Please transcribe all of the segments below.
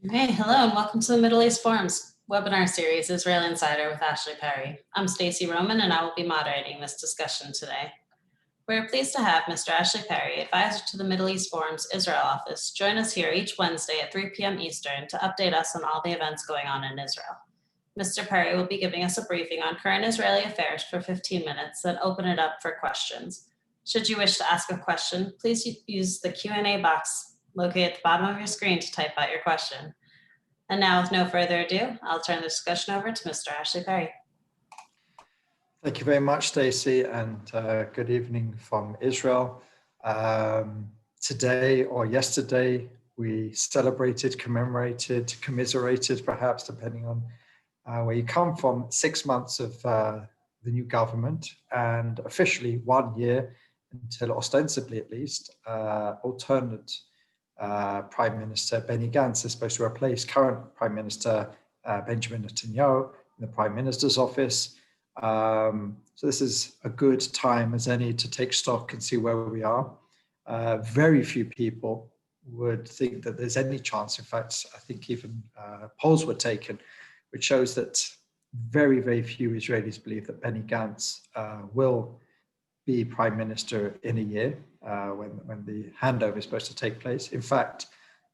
Hey, hello, and welcome to the Middle East Forum's webinar series, Israel Insider with Ashley Perry. I'm Stacey Roman, and I will be moderating this discussion today. We're pleased to have Mr. Ashley Perry, advisor to the Middle East Forum's Israel office, join us here each Wednesday at 3 p.m. Eastern to update us on all the events going on in Israel. Mr. Perry will be giving us a briefing on current Israeli affairs for 15 minutes, then open it up for questions. Should you wish to ask a question, please use the Q&A box located at the bottom of your screen to type out your question. And now, with no further ado, I'll turn the discussion over to Mr. Ashley Perry. Thank you very much, Stacey, and good evening from Israel. Today or yesterday, we celebrated, commemorated, commiserated, perhaps, depending on where you come from, 6 months of the new government, and officially 1 year until, ostensibly at least, alternate Prime Minister Benny Gantz is supposed to replace current Prime Minister Benjamin Netanyahu in the Prime Minister's office. So this is a good time as any to take stock and see where we are. Very few people would think that there's any chance. In fact, I think even polls were taken, which shows that very, very few Israelis believe that Benny Gantz will be Prime Minister in a year when the handover is supposed to take place. In fact,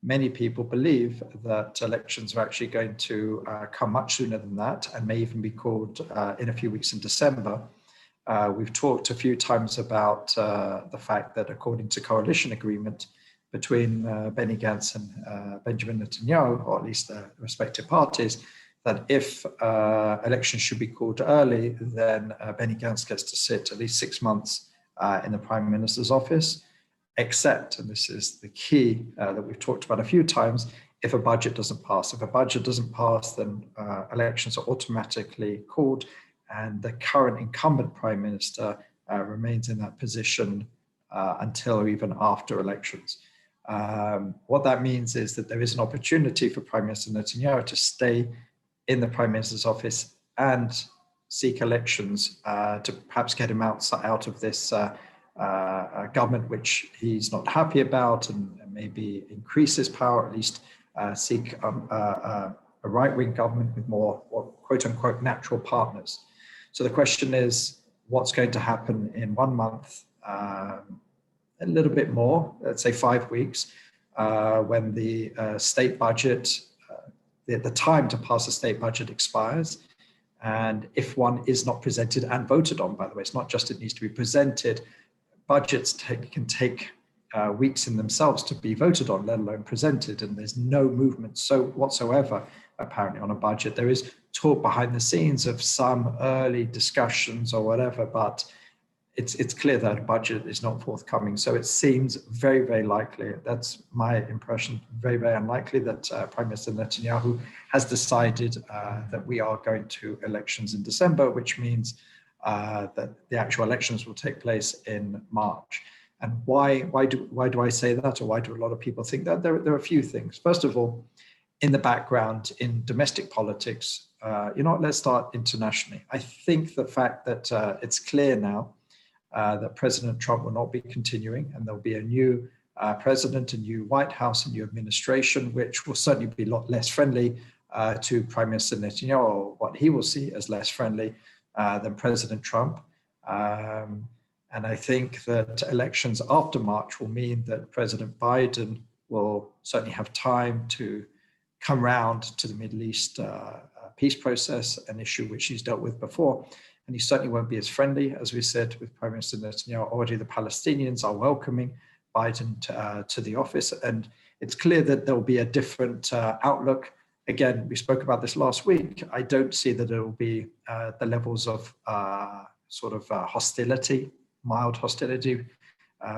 many people believe that elections are actually going to come much sooner than that and may even be called in a few weeks in December. We've talked a few times about the fact that according to coalition agreement between Benny Gantz and Benjamin Netanyahu, or at least the respective parties, that if elections should be called early, then Benny Gantz gets to sit at least 6 months in the Prime Minister's office, except, and this is the key that we've talked about a few times, if a budget doesn't pass. If a budget doesn't pass, then elections are automatically called, and the current incumbent Prime Minister remains in that position until or even after elections. What that means is that there is an opportunity for Prime Minister Netanyahu to stay in the Prime Minister's office and seek elections to perhaps get him out of this government which he's not happy about, and maybe increase his power, at least seek a right-wing government with more quote-unquote natural partners. So the question is, what's going to happen in 1 month, a little bit more, let's say 5 weeks, when the state budget, the time to pass a state budget expires. And if one is not presented and voted on, by the way, it's not just it needs to be presented. Budgets can take weeks in themselves to be voted on, let alone presented, and there's no movement whatsoever apparently on a budget. There is talk behind the scenes of some early discussions or whatever, but it's clear that a budget is not forthcoming. So it seems very, very likely, that's my impression, very, very unlikely that Prime Minister Netanyahu has decided that we are going to elections in December, which means that the actual elections will take place in March. And why do I say that, or why do a lot of people think that? There are a few things. First of all, in the background, in domestic politics, let's start internationally. I think the fact that it's clear now that President Trump will not be continuing, and there'll be a new president, a new White House, a new administration, which will certainly be a lot less friendly to Prime Minister Netanyahu, or what he will see as less friendly than President Trump. And I think that elections after March will mean that President Biden will certainly have time to come round to the Middle East peace process, an issue which he's dealt with before. And he certainly won't be as friendly, as we said, with Prime Minister Netanyahu. Already the Palestinians are welcoming Biden to the office. And it's clear that there'll be a different outlook. Again, we spoke about this last week. I don't see that it will be the levels of hostility, mild hostility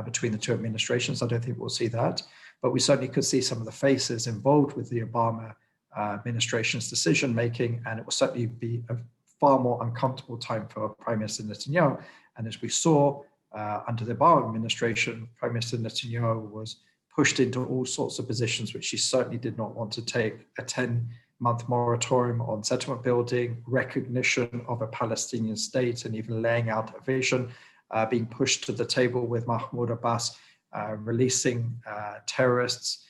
between the two administrations. I don't think we'll see that. But we certainly could see some of the faces involved with the Obama administration's decision-making, and it will certainly be a far more uncomfortable time for Prime Minister Netanyahu. And as we saw under the Obama administration, Prime Minister Netanyahu was pushed into all sorts of positions which he certainly did not want to take: a 10-month moratorium on settlement building, recognition of a Palestinian state, and even laying out a vision, being pushed to the table with Mahmoud Abbas, releasing terrorists,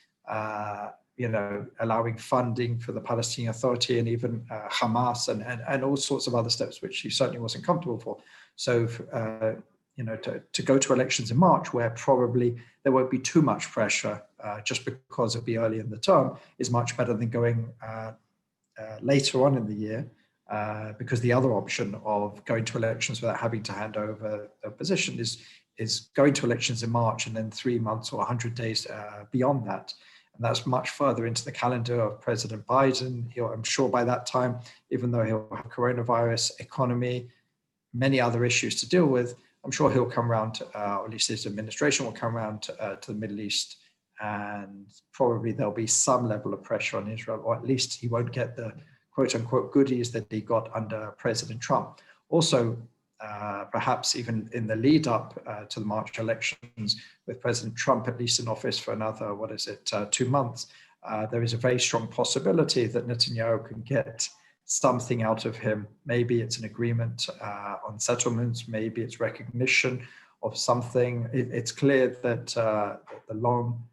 allowing funding for the Palestinian Authority and even Hamas and all sorts of other steps, which he certainly wasn't comfortable for. So, to go to elections in March, where probably there won't be too much pressure just because it'll be early in the term, is much better than going later on in the year, because the other option of going to elections without having to hand over a position is going to elections in March and then 3 months or 100 days beyond that. And that's much further into the calendar of President Biden. I'm sure by that time, even though he'll have coronavirus, economy, many other issues to deal with, I'm sure he'll come around, or at least his administration will come around to the Middle East, and probably there'll be some level of pressure on Israel, or at least he won't get the quote unquote goodies that he got under President Trump. Also, perhaps even in the lead up to the March elections, with President Trump at least in office for another, 2 months, there is a very strong possibility that Netanyahu can get something out of him. Maybe it's an agreement on settlements, maybe it's recognition of something. It's clear that the long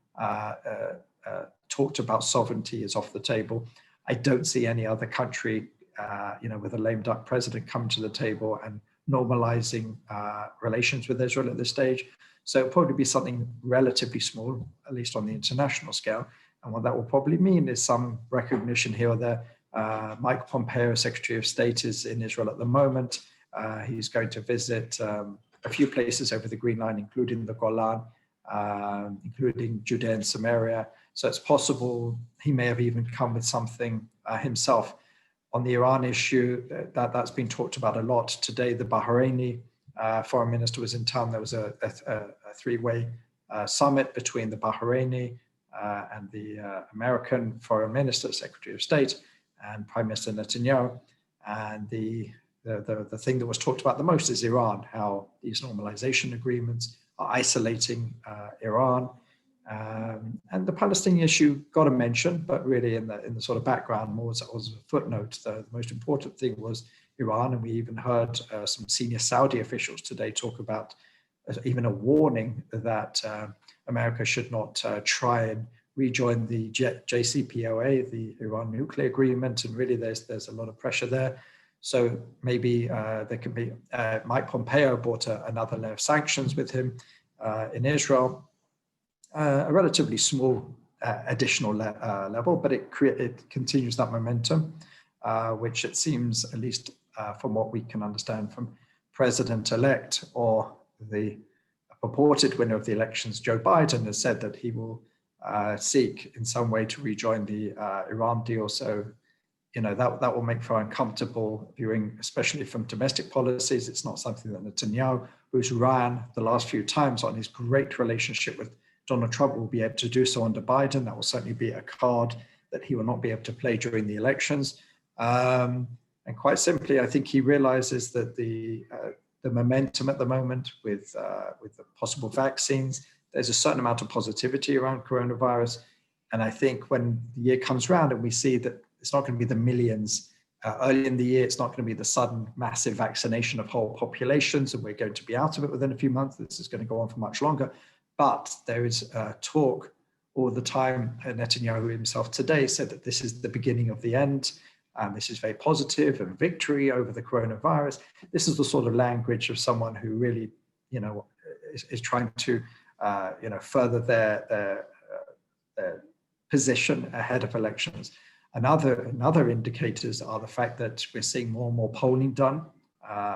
talked about sovereignty is off the table. I don't see any other country, with a lame duck president coming to the table and normalizing relations with Israel at this stage. So it'll probably be something relatively small, at least on the international scale. And what that will probably mean is some recognition here or there. Mike Pompeo, Secretary of State, is in Israel at the moment. He's going to visit a few places over the Green Line, including the Golan, including Judea and Samaria. So it's possible he may have even come with something himself. On the Iran issue, that's been talked about a lot. Today, the Bahraini foreign minister was in town. There was a three-way summit between the Bahraini and the American foreign minister, Secretary of State, and Prime Minister Netanyahu. And the thing that was talked about the most is Iran, how these normalization agreements are isolating Iran. And the Palestinian issue got a mention, but really in the sort of background, more as a footnote. The most important thing was Iran, and we even heard some senior Saudi officials today talk about even a warning that America should not try and rejoin the JCPOA, the Iran nuclear agreement, and really there's a lot of pressure there. So maybe there can be, Mike Pompeo brought another layer of sanctions with him in Israel, a relatively small additional level, but it continues that momentum, which it seems, at least from what we can understand from President-elect or the purported winner of the elections, Joe Biden, has said that he will seek in some way to rejoin the Iran deal. So, that will make for uncomfortable viewing, especially from domestic policies. It's not something that Netanyahu, who's ran the last few times on his great relationship with Donald Trump, will be able to do so under Biden. That will certainly be a card that he will not be able to play during the elections. And quite simply, I think he realizes that the momentum at the moment with the possible vaccines, there's a certain amount of positivity around coronavirus. And I think when the year comes around and we see that it's not going to be the millions early in the year, it's not going to be the sudden massive vaccination of whole populations, and we're going to be out of it within a few months. This is going to go on for much longer. But there is talk all the time. Netanyahu himself today said that this is the beginning of the end. This is very positive and victory over the coronavirus. This is the sort of language of someone who really, is trying to, further their position ahead of elections. Another indicators are the fact that we're seeing more and more polling done,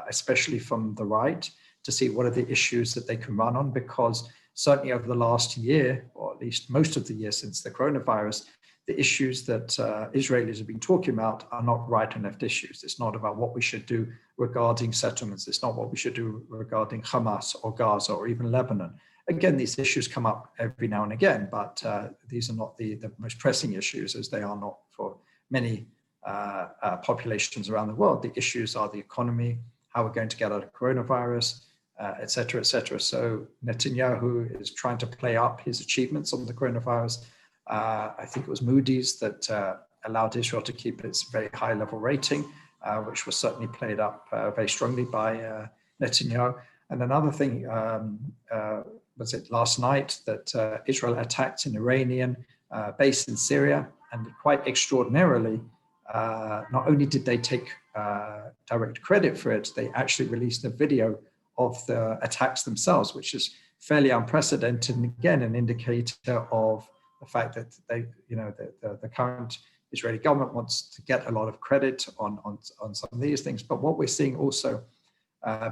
especially from the right, to see what are the issues that they can run on, because certainly over the last year, or at least most of the year since the coronavirus, the issues that Israelis have been talking about are not right and left issues. It's not about what we should do regarding settlements. It's not what we should do regarding Hamas or Gaza or even Lebanon. Again, these issues come up every now and again, but these are not the most pressing issues, as they are not for many populations around the world. The issues are the economy, how we're going to get out of coronavirus, et cetera, et cetera. So Netanyahu is trying to play up his achievements on the coronavirus. I think it was Moody's that allowed Israel to keep its very high level rating, which was certainly played up very strongly by Netanyahu. And another thing, was it last night that Israel attacked an Iranian based in Syria. And quite extraordinarily, not only did they take direct credit for it, they actually released a video of the attacks themselves, which is fairly unprecedented, and again, an indicator of the fact that the current Israeli government wants to get a lot of credit on some of these things. But what we're seeing also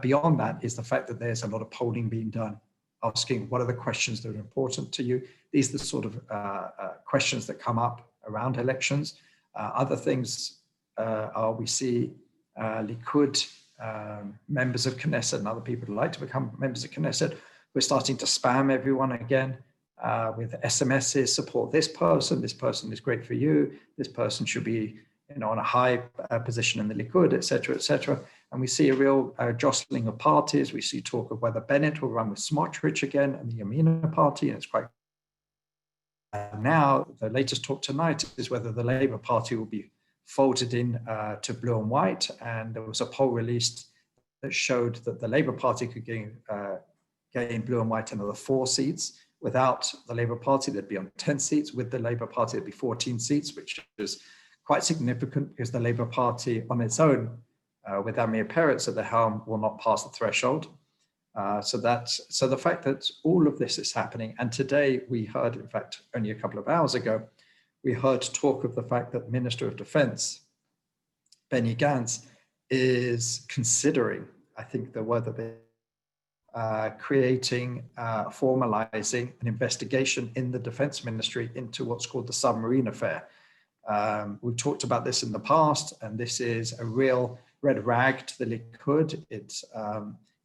beyond that is the fact that there's a lot of polling being done, asking what are the questions that are important to you. These are the sort of questions that come up around elections. Other things are we see Likud members of Knesset and other people who like to become members of Knesset. We're starting to spam everyone again with SMSs, support this person is great for you, this person should be on a high position in the Likud, etc., etc. And we see a real jostling of parties. We see talk of whether Bennett will run with Smotrich again and the Yamina party, and it's quite now the latest talk tonight is whether the Labour Party will be folded in to blue and white. And there was a poll released that showed that the Labour Party could gain blue and white another 4 seats. Without the Labour Party, they'd be on 10 seats. With the Labour Party, it'd be 14 seats, which is quite significant because the Labour Party on its own, with Amir Peretz at the helm, will not pass the threshold. So the fact that all of this is happening, and today we heard, in fact, only a couple of hours ago, we heard talk of the fact that Minister of Defense, Benny Gantz, is considering, I think the word that they formalizing an investigation in the defense ministry into what's called the submarine affair. We've talked about this in the past, and this is a real red rag to the Likud. It's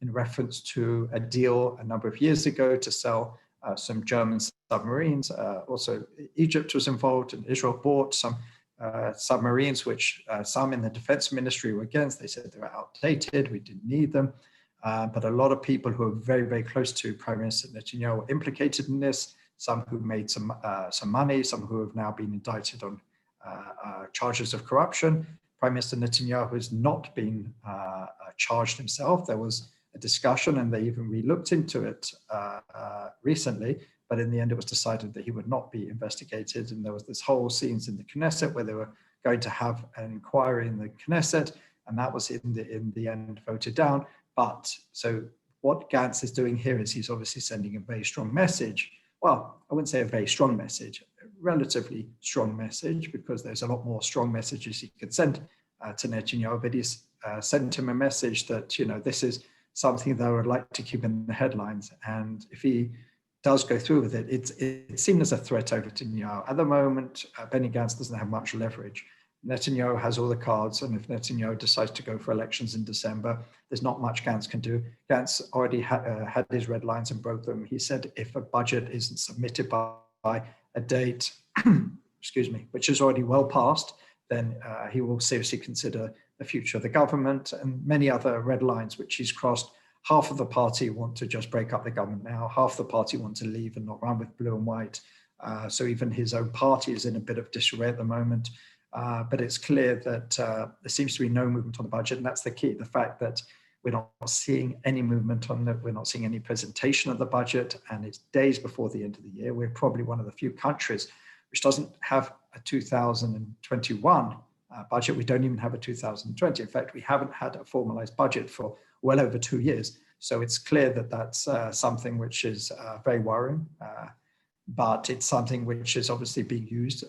in reference to a deal a number of years ago to sell some German submarines. Also, Egypt was involved, and Israel bought some submarines, which some in the defense ministry were against. They said they were outdated, we didn't need them. But a lot of people who are very, very close to Prime Minister Netanyahu were implicated in this, some who made some money, some who have now been indicted on charges of corruption. Prime Minister Netanyahu has not been charged himself. There was a discussion and they even re-looked into it recently, but in the end it was decided that he would not be investigated. And there was this whole scenes in the Knesset where they were going to have an inquiry in the Knesset, and that was in the end voted down. But so what Gantz is doing here is he's obviously sending a very strong message. Well, I wouldn't say a very strong message, a relatively strong message, because there's a lot more strong messages he could send to Netanyahu, but he's sent him a message that, this is something that I would like to keep in the headlines. And if he does go through with it, it's seen as a threat over to Netanyahu. At the moment, Benny Gantz doesn't have much leverage. Netanyahu has all the cards, and if Netanyahu decides to go for elections in December, there's not much Gantz can do. Gantz already had his red lines and broke them. He said if a budget isn't submitted by a date, excuse me, which is already well past, then he will seriously consider the future of the government, and many other red lines which he's crossed. Half of the party want to just break up the government now. Half the party want to leave and not run with blue and white. So even his own party is in a bit of disarray at the moment. But it's clear that there seems to be no movement on the budget, and that's the key, the fact that we're not seeing any movement on it, we're not seeing any presentation of the budget, and it's days before the end of the year. We're probably one of the few countries which doesn't have a 2021 budget. We don't even have a 2020. In fact, we haven't had a formalized budget for well over 2 years. So it's clear that that's something which is very worrying. But it's something which is obviously being used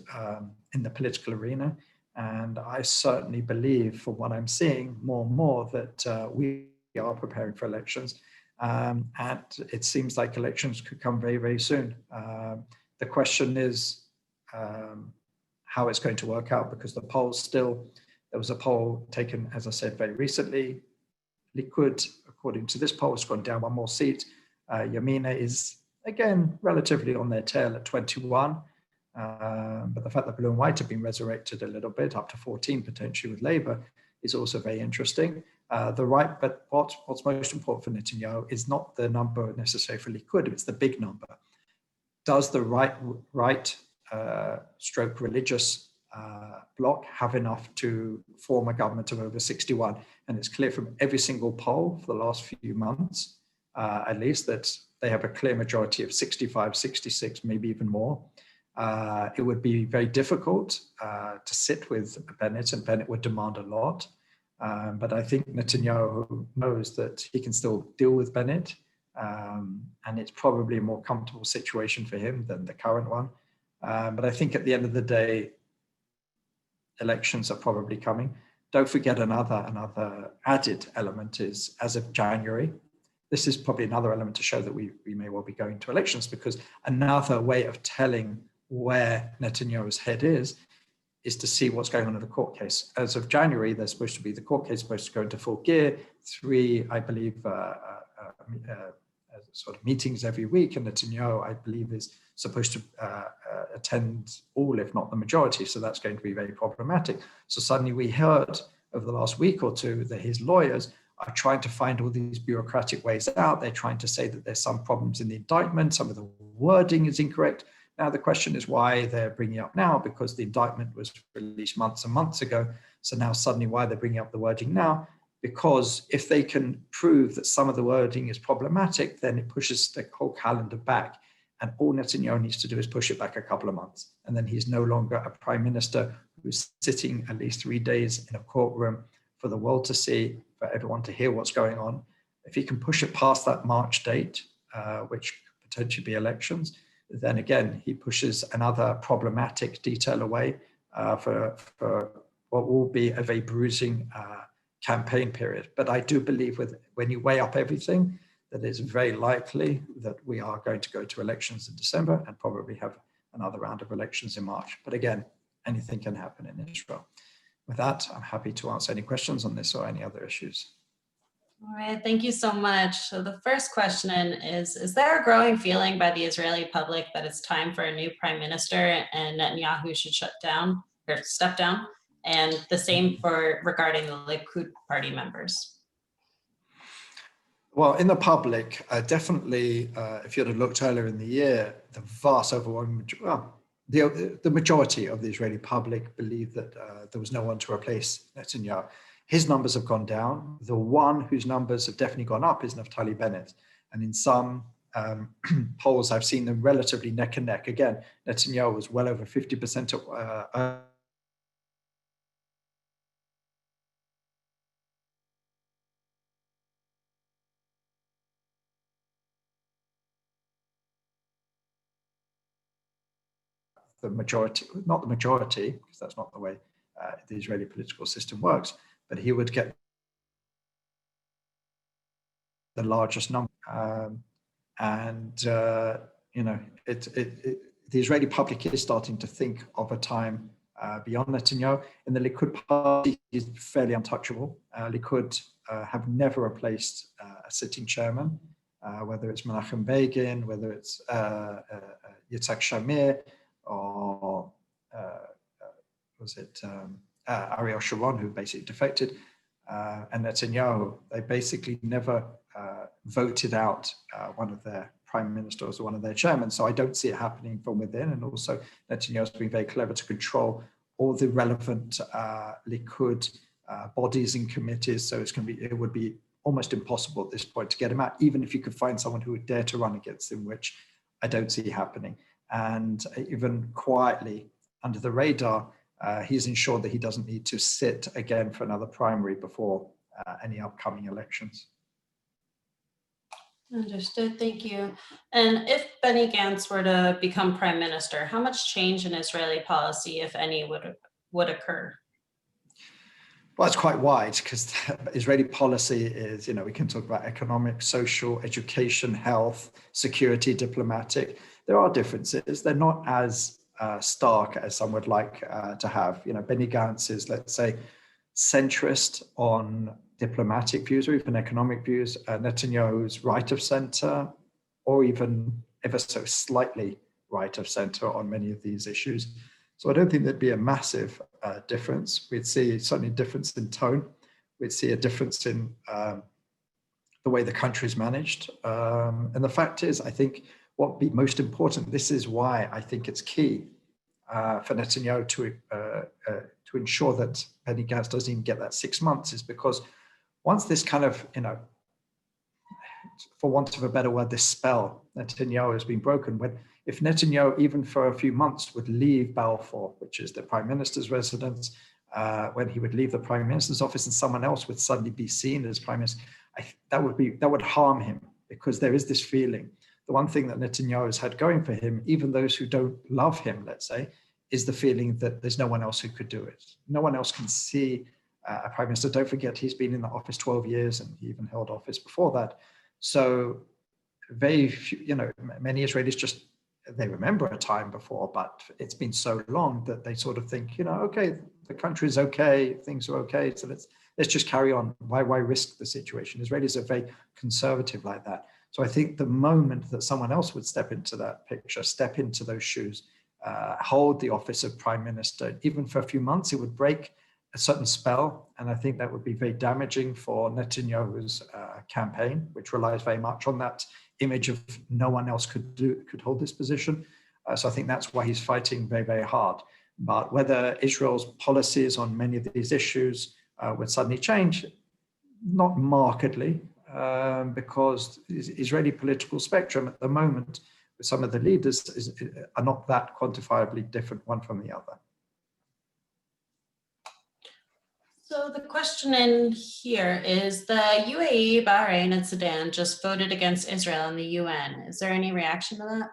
in the political arena. And I certainly believe, from what I'm seeing more and more, that we are preparing for elections. And it seems like elections could come very, very soon. The question is how it's going to work out, because the polls still, there was a poll taken, as I said, very recently. Likud, according to this poll, has gone down 1 more seat. Yamina is, again, relatively on their tail at 21. But the fact that blue and white have been resurrected a little bit, up to 14 potentially with Labour, is also very interesting. But what's most important for Netanyahu is not the number necessary for Likud, it's the big number. Does the right stroke religious bloc have enough to form a government of over 61? And it's clear from every single poll for the last few months, at least, that they have a clear majority of 65, 66, maybe even more. It would be very difficult to sit with Bennett, and Bennett would demand a lot. But I think Netanyahu knows that he can still deal with Bennett, and it's probably a more comfortable situation for him than the current one. But I think at the end of the day, elections are probably coming. Don't forget another added element is, as of January, this is probably another element to show that we may well be going to elections, because another way of telling where Netanyahu's head is to see what's going on in the court case. As of January, there's supposed to be, the court case supposed to go into full gear, 3, I believe, sort of meetings every week, and Netanyahu, I believe, is supposed to attend all, if not the majority, so that's going to be very problematic. So suddenly we heard over the last week or two that his lawyers are trying to find all these bureaucratic ways out. They're trying to say that there's some problems in the indictment, some of the wording is incorrect. Now the question is why they're bringing it up now, because the indictment was released months and months ago. So now suddenly why they're bringing up the wording now? Because if they can prove that some of the wording is problematic, then it pushes the whole calendar back. And all Netanyahu needs to do is push it back a couple of months. And then he's no longer a prime minister who's sitting at least 3 days in a courtroom for the world to see, for everyone to hear what's going on. If he can push it past that March date, which could potentially be elections, then again, he pushes another problematic detail away for what will be a very bruising campaign period. But I do believe when you weigh up everything, that it's very likely that we are going to go to elections in December and probably have another round of elections in March. But again, anything can happen in Israel. With that, I'm happy to answer any questions on this or any other issues. All right, thank you so much. So the first question is there a growing feeling by the Israeli public that it's time for a new prime minister and Netanyahu should shut down or step down? And the same for regarding the Likud party members. Well, in the public, definitely, if you'd have looked earlier in the year, the vast overwhelming, the majority of the Israeli public believed that there was no one to replace Netanyahu. His numbers have gone down. The one whose numbers have definitely gone up is Naftali Bennett. And in some polls, I've seen them relatively neck and neck. Again, Netanyahu was well over 50% of the majority, not the majority, because that's not the way the Israeli political system works, but he would get the largest number. The Israeli public is starting to think of a time beyond Netanyahu. In the Likud party, he's fairly untouchable. Likud have never replaced a sitting chairman, whether it's Menachem Begin, whether it's Yitzhak Shamir, or was it Ariel Sharon, who basically defected, and Netanyahu. They basically never voted out one of their prime ministers or one of their chairmen. So I don't see it happening from within. And also Netanyahu's been very clever to control all the relevant Likud bodies and committees. So it would be almost impossible at this point to get him out, even if you could find someone who would dare to run against him, which I don't see happening. And even quietly under the radar, he's ensured that he doesn't need to sit again for another primary before any upcoming elections. Understood, thank you. And if Benny Gantz were to become prime minister, how much change in Israeli policy, if any, would occur? Well, it's quite wide, because Israeli policy is, we can talk about economic, social, education, health, security, diplomatic. There are differences. They're not as stark as some would like to have. Benny Gantz is, let's say, centrist on diplomatic views or even economic views. Netanyahu's right of center, or even ever so slightly right of center on many of these issues. So I don't think there'd be a massive difference. We'd see certainly a difference in tone. We'd see a difference in the way the country's managed. And the fact is, I think what would be most important, this is why I think it's key for Netanyahu to ensure that Benny Gantz doesn't even get that 6 months, is because once this kind of, for want of a better word, this spell Netanyahu has been broken, when if Netanyahu, even for a few months, would leave Balfour, which is the Prime Minister's residence, when he would leave the Prime Minister's office and someone else would suddenly be seen as Prime Minister, that would harm him, because there is this feeling. The one thing that Netanyahu has had going for him, even those who don't love him, let's say, is the feeling that there's no one else who could do it. No one else can see a Prime Minister. Don't forget, he's been in the office 12 years and he even held office before that. So very few, many Israelis just, they remember a time before, but it's been so long that they sort of think, okay, the country is okay, things are okay, so let's just carry on. Why risk the situation? Israelis are very conservative like that. So I think the moment that someone else would step into that picture, step into those shoes, hold the office of Prime Minister, even for a few months, it would break a certain spell. And I think that would be very damaging for Netanyahu's campaign, which relies very much on that image of no one else could hold this position. So I think that's why he's fighting very, very hard. But whether Israel's policies on many of these issues would suddenly change, not markedly, because the Israeli political spectrum at the moment, with some of the leaders, are not that quantifiably different one from the other. So the question in here is, the UAE, Bahrain, and Sudan just voted against Israel in the UN. Is there any reaction to that?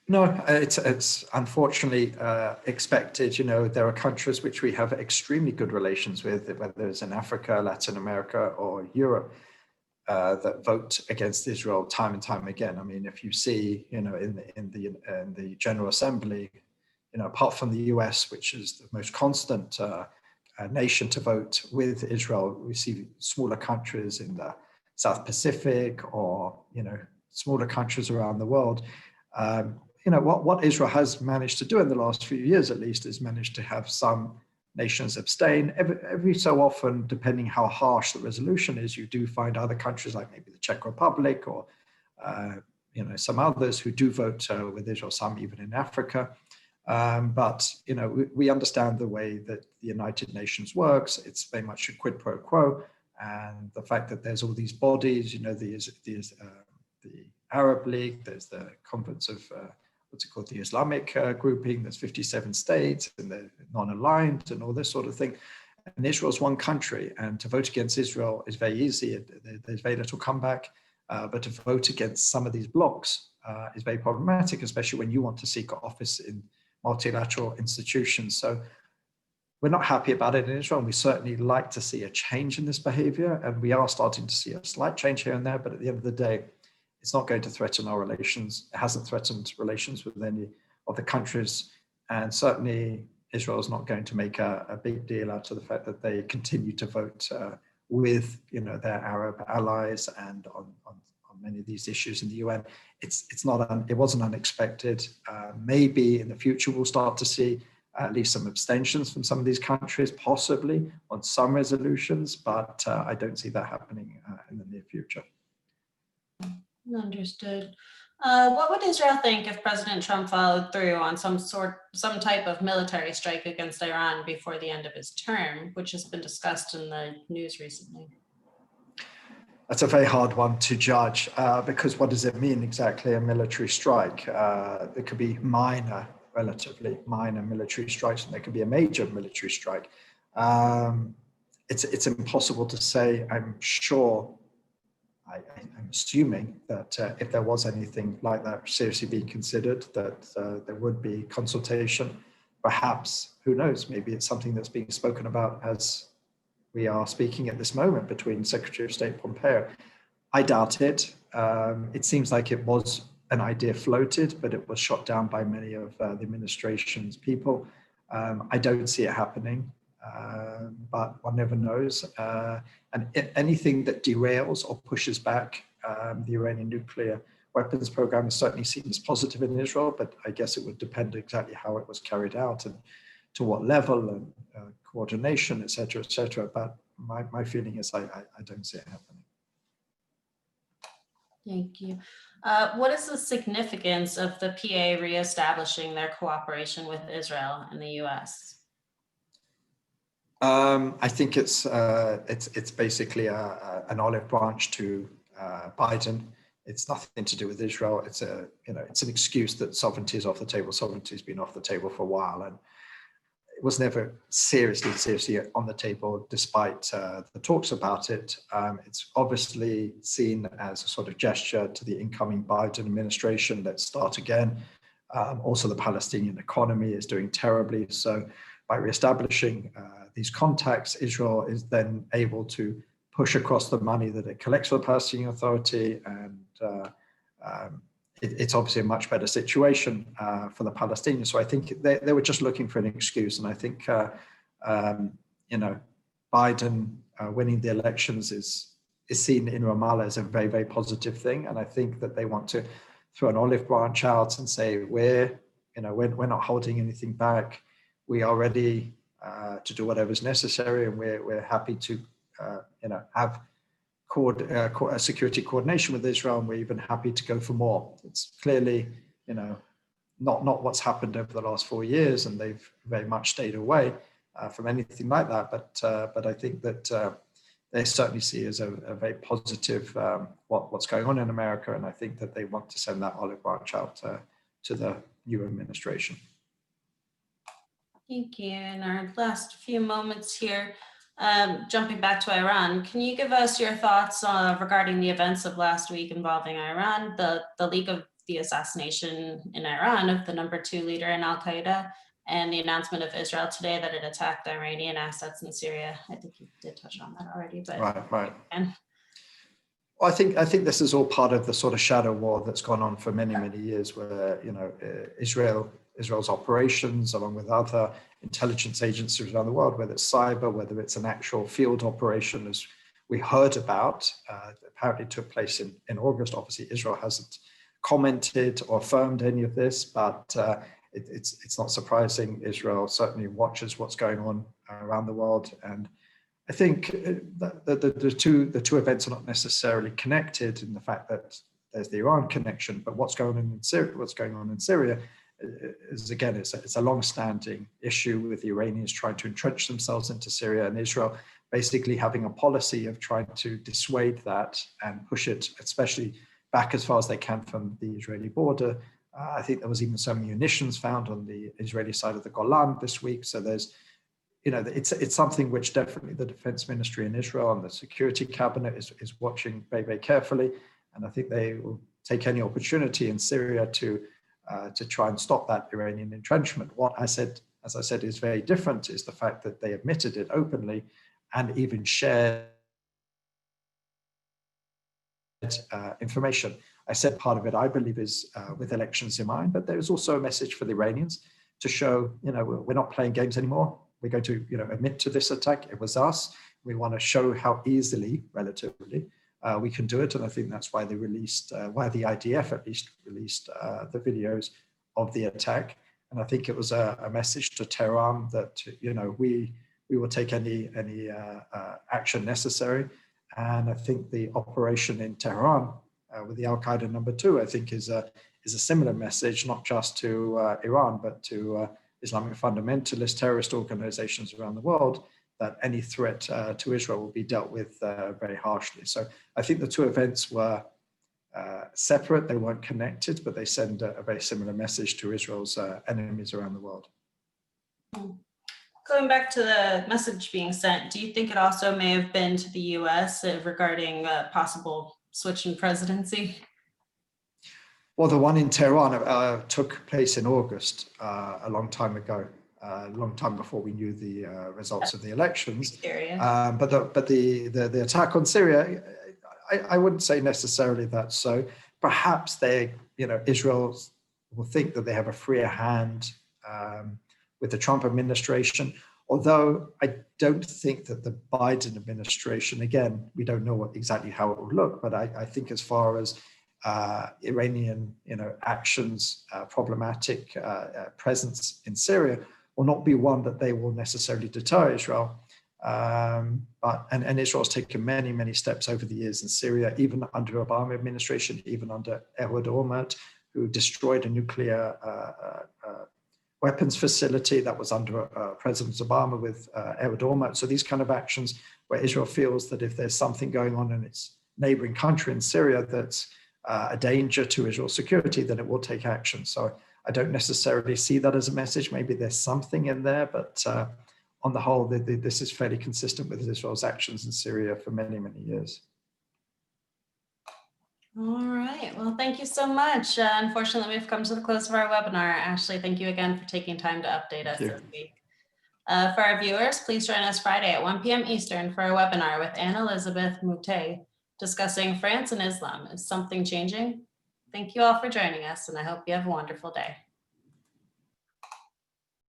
No, it's unfortunately expected. There are countries which we have extremely good relations with, whether it's in Africa, Latin America, or Europe, that vote against Israel time and time again. I mean, if you see, in the General Assembly, apart from the US, which is the most constant nation to vote with Israel, we see smaller countries in the South Pacific, or smaller countries around the world. What Israel has managed to do in the last few years, at least, is managed to have some nations abstain. Every so often, depending how harsh the resolution is, you do find other countries like maybe the Czech Republic or some others who do vote with Israel, some even in Africa. But we understand the way that the United Nations works. It's very much a quid pro quo, and the fact that there's all these bodies, the Arab League, there's the Conference of the Islamic grouping, there's 57 states, and they're non-aligned and all this sort of thing. And Israel's one country, and to vote against Israel is very easy. There's very little comeback, but to vote against some of these blocs is very problematic, especially when you want to seek office in multilateral institutions. So we're not happy about it in Israel, and we certainly like to see a change in this behavior, and we are starting to see a slight change here and there, but at the end of the day, it's not going to threaten our relations. It hasn't threatened relations with any of the countries, and certainly Israel is not going to make a big deal out of the fact that they continue to vote with their Arab allies and on many of these issues in the UN. It wasn't unexpected. Maybe in the future we'll start to see at least some abstentions from some of these countries, possibly on some resolutions, but I don't see that happening in the near future. Understood. What would Israel think if President Trump followed through on some type of military strike against Iran before the end of his term, which has been discussed in the news recently? That's a very hard one to judge, because what does it mean exactly, a military strike? There could be relatively minor military strikes, and there could be a major military strike. It's impossible to say. I'm sure, I'm assuming that if there was anything like that seriously being considered, that there would be consultation. Perhaps, who knows, maybe it's something that's being spoken about as we are speaking at this moment between Secretary of State Pompeo. I doubt it. It seems like it was an idea floated, but it was shot down by many of the administration's people. I don't see it happening, but one never knows. And anything that derails or pushes back the Iranian nuclear weapons program is certainly seen as positive in Israel, but I guess it would depend exactly how it was carried out and to what level and coordination, et cetera, et cetera. But my feeling is I don't see it happening. Thank you. What is the significance of the PA reestablishing their cooperation with Israel and the US? I think it's basically an olive branch to Biden It's nothing to do with Israel. It's it's an excuse that sovereignty is off the table. Sovereignty has been off the table for a while, and it was never seriously on the table, despite the talks about it. It's obviously seen as a sort of gesture to the incoming Biden administration. Let's start again. Also, the Palestinian economy is doing terribly. So by reestablishing these contacts, Israel is then able to push across the money that it collects for the Palestinian Authority, and it's obviously a much better situation for the Palestinians. So I think they were just looking for an excuse, and I think Biden winning the elections is seen in Ramallah as a very, very positive thing, and I think that they want to throw an olive branch out and say we're not holding anything back. We are ready to do whatever is necessary, and we're happy to have security coordination with Israel, and we're even happy to go for more. It's clearly, not what's happened over the last 4 years, and they've very much stayed away from anything like that. But I think that they certainly see as a very positive what's going on in America, and I think that they want to send that olive branch out to the new administration. Thank you. In our last few moments here, jumping back to Iran, can you give us your thoughts regarding the events of last week involving Iran, the leak of the assassination in Iran of the #2 leader in Al-Qaeda, and the announcement of Israel today that it attacked Iranian assets in Syria? I think you did touch on that already, but right. Well, I think this is all part of the sort of shadow war that's gone on for many years, where Israel's operations, along with other intelligence agencies around the world, whether it's cyber, whether it's an actual field operation, as we heard about, apparently took place in August. Obviously, Israel hasn't commented or affirmed any of this, but it's not surprising. Israel certainly watches what's going on around the world, and I think that the two events are not necessarily connected in the fact that there's the Iran connection, but what's going on in Syria is, again, it's a long-standing issue with the Iranians trying to entrench themselves into Syria, and Israel basically having a policy of trying to dissuade that and push it, especially back as far as they can from the Israeli border. I think there was even some munitions found on the Israeli side of the Golan this week. So there's, it's something which definitely the Defense Ministry in Israel and the Security Cabinet is watching very, very carefully. And I think they will take any opportunity in Syria to try and stop that Iranian entrenchment. What as I said, is very different is the fact that they admitted it openly and even shared information. I said part of it, I believe, is with elections in mind, but there's also a message for the Iranians to show, we're not playing games anymore. We're going to, admit to this attack. It was us. We want to show how easily, relatively, we can do it. And I think that's why they released, why the IDF at least released the videos of the attack. And I think it was a message to Tehran that, we will take any action necessary. And I think the operation in Tehran with the Al-Qaeda #2, I think is a similar message, not just to Iran, but to Islamic fundamentalist terrorist organizations around the world, that any threat to Israel will be dealt with very harshly. So I think the two events were separate, they weren't connected, but they send a very similar message to Israel's enemies around the world. Going back to the message being sent, do you think it also may have been to the US regarding a possible switch in presidency? Well, the one in Tehran took place in August, a long time ago, a long time before we knew the results of the elections. But the attack on Syria, I wouldn't say necessarily that. So perhaps Israel will think that they have a freer hand with the Trump administration, although I don't think that the Biden administration, again, we don't know exactly how it will look, but I think as far as Iranian, actions, problematic presence in Syria will not be one that they will necessarily deter Israel. And Israel's taken many steps over the years in Syria, even under Obama administration, even under Ehud Olmert, who destroyed a nuclear weapons facility that was under President Obama with Ehud Olmert. So these kind of actions where Israel feels that if there's something going on in its neighboring country in Syria that's a danger to Israel's security, then it will take action. So I don't necessarily see that as a message. Maybe there's something in there, but on the whole, this is fairly consistent with Israel's actions in Syria for many, many years. All right. Well, thank you so much. Unfortunately, we've come to the close of our webinar. Ashley, thank you again for taking time to update us this week. For our viewers, please join us Friday at 1 p.m. Eastern for a webinar with Anne-Elizabeth Moutet discussing France and Islam. Is something changing? Thank you all for joining us, and I hope you have a wonderful day.